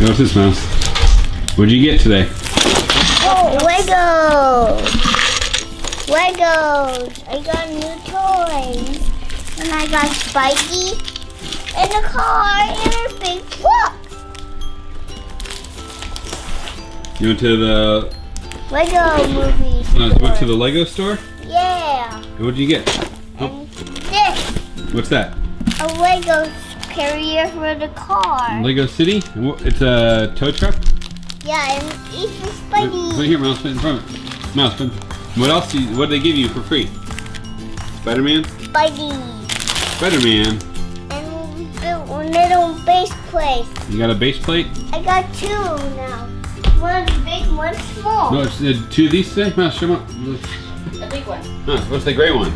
What's this, Mouse? What'd you get today? Oh, Legos! I got new toys. And I got Spidey and a car and a big truck. You went to the Lego movie store. you went to the Lego store? Yeah. What'd you get? And this, What's that? a Lego carrier for the car. Lego City? It's a tow truck? Yeah, and it's for Spidey. Put it here, Mouse. Put it in front of it. Mouse, put it. What else? What did they give you for free? Spider-Man? Spidey. Spider-Man. And we built a little base plate. You got a base plate? I got two now. One's big, one's small. No, it's two of these today? Mouse, show them up. The big one. What's the gray one?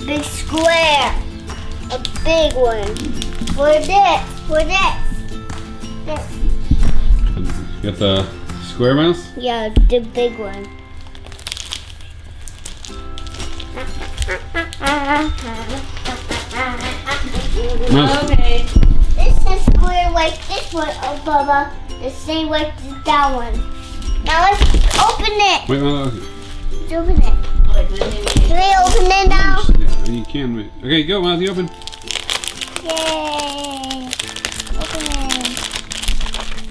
Big square. A big one. For this. This. You got the square mouse? Yeah, the big one. Mouse. Okay. This is square like this one, oh Bubba. The same like that one. Now let's open it. Wait, Let's open it. Can we open it now? Yeah, you can. Wait. Okay, go, Mouse. You open. Yay!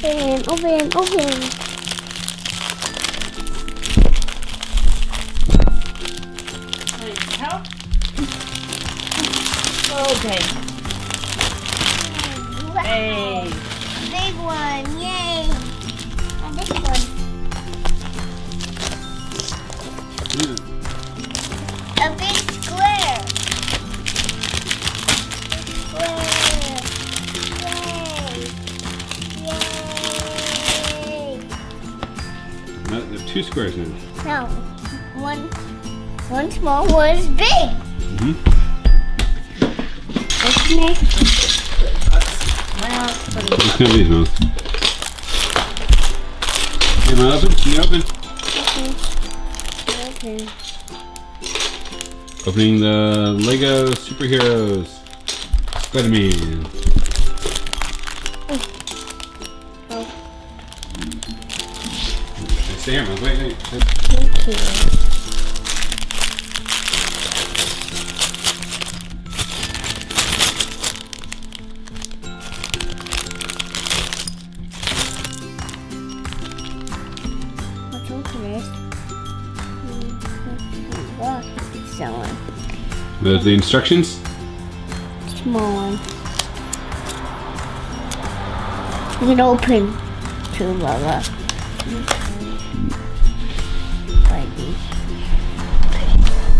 Open. Help. Okay. Wow. Hey. Big one, yay! And this one. A big square. There's two squares now. No, one small, one is big. Open it. Just gonna these, Mouse. Can I open? Can you open? Open. Opening the Lego Superheroes Spiderman. Stay here, Mouse. Wait. Thank you. Let's open it. What? Someone. There's the instructions. Small one. You can open two, Bubba. Spidey.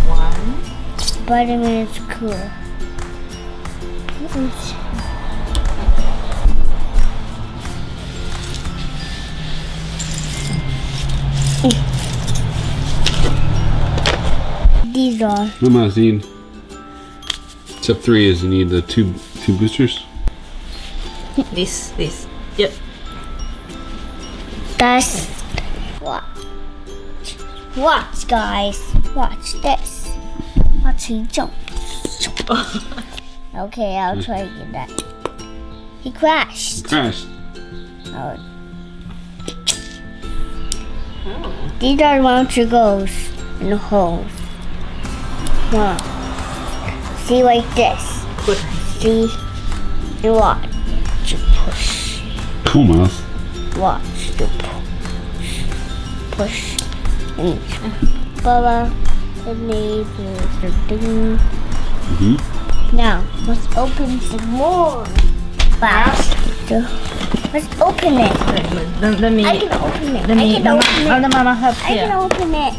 One. Spiderman is cool. These are. No, Mouse, you need. Step 3 is you need the two boosters. This. Yep. That's watch, guys. Watch this. Watch he jump. Okay, I'll try to get that. He crashed. Crashed. Oh. These are launcher goes in the holes. Wow. See like this. Good. See? And watch. You push. Cool, Mouse. Watch. You push. And Bubba, the neighbors are doing. Now, let's open some more. Wow. Let's open it. Let me. I can open it. Let me. I can open it. Let Mama help I you. can open it.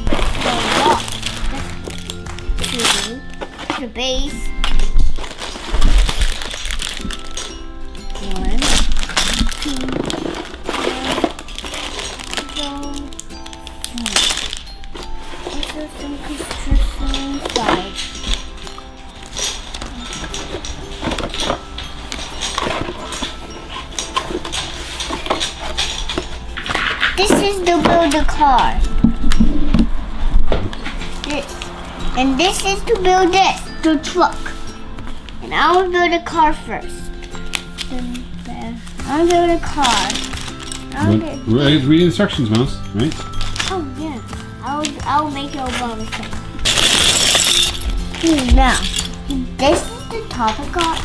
The base. One, two, These are some pictures inside. This is to build a car. This. And this is to build this, the truck. And I will build a car first. Then I'll do the car. Read the instructions, Mouse, right? Oh yeah. I'll make it Obama thing. Now, this is the top of car.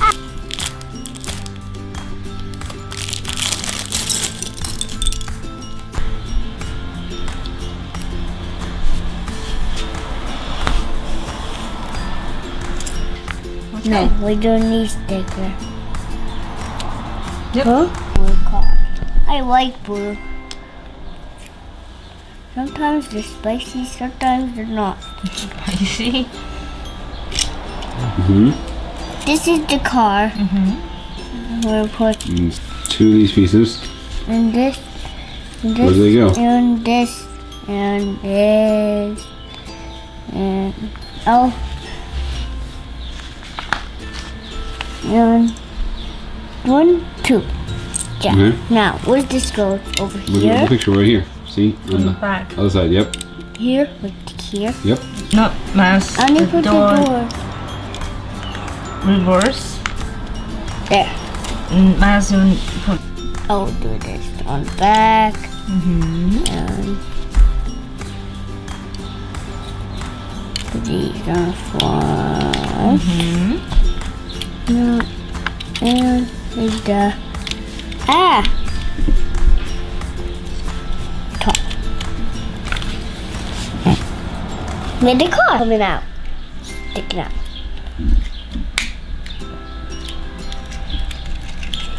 No, we don't need sticker. Yep. Huh? Blue car. I like blue. Sometimes they're spicy, sometimes they're not. You see? Mm-hmm. This is the car. We'll put And 2 of these pieces. in this, and Where do they go? and this, and this, and oh, and 1, 2. Yeah. Okay. Now, where's this go? Over Look at the here, picture right here. See? On the Back. other side, yep. here, with here. Yep. No, Mouse. I need to put the door Reverse. there. Mouse, you put. I'll do this on the back. And put these on front. And there's the top. With the car coming out, sticking out.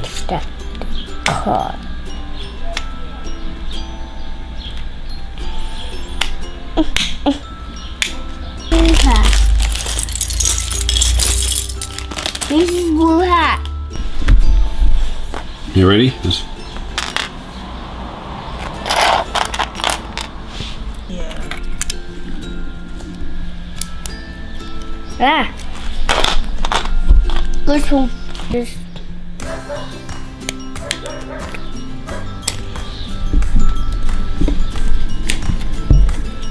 Step the car. Blue hat. This is blue hat. You ready? Just This one. This.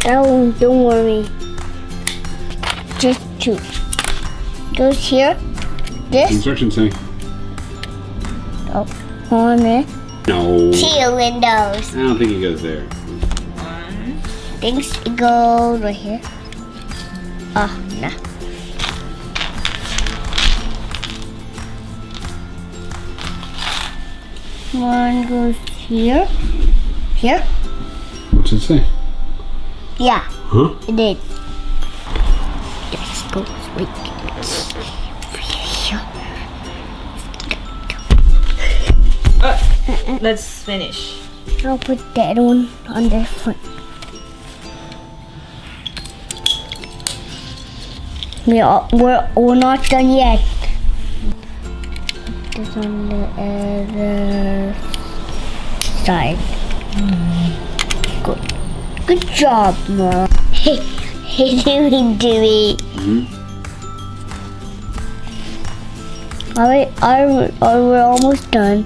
That one, don't worry. Just 2. Goes here. This. instructions say. Oh, on it. No. 2 windows. I don't think it goes there. Things go right here. Oh, no. One goes here. Here? What's it say? Yeah, Huh? it did. This goes right here. Let's finish. I'll put that one on the front. We're not done yet. Put this on the other side. Good job, Mom. Hey, doing Dewey. Alright, we're almost done.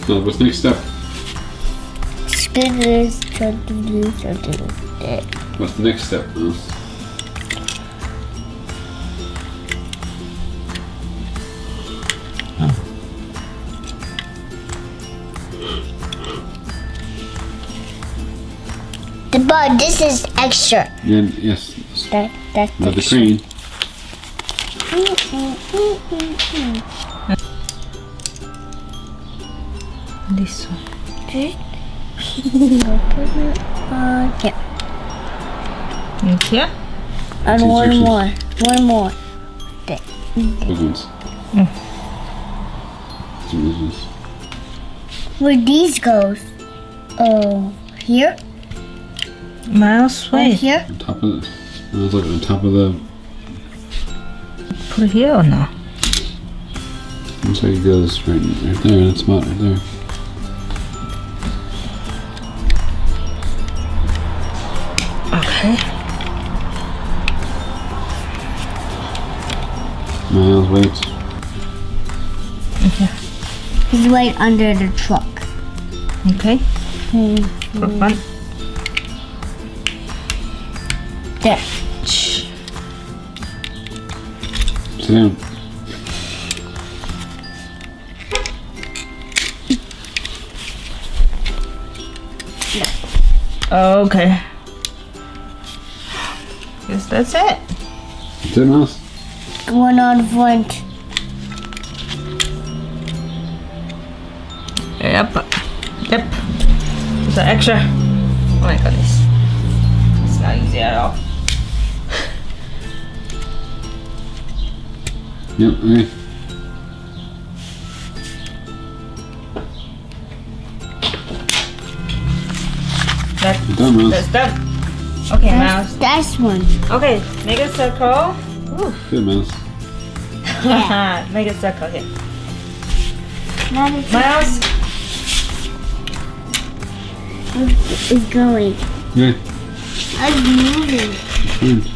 So what's the next step? Screw this, try to do something. What's the next step? The bug, this is extra. Then yes. That's The extra. crane. This one. Here. And here? And That's one instructions. more. One more. There. Those ones. These. Where these goes? Oh, here? Mouse, Right wait. here? On top of the. I was looking on top of the. Put it here or no? Looks like it goes right there. That spot right there. Okay. Miles, wait. Okay. He's right under the truck. Okay. For fun. There. Shh. Sit down. Okay. Guess that's it. That's it, Mouse. One on front. Yep. Yep. There's an extra. Oh my goodness. It's not easy at all. Yep, okay. You're done, Mouse. That's done. Okay, Mouse. That's one. Okay, make a circle. Ooh. Good, Mouse. Make a circle here. Now it's Mouse. it's going. Okay. I'm moving. Fine.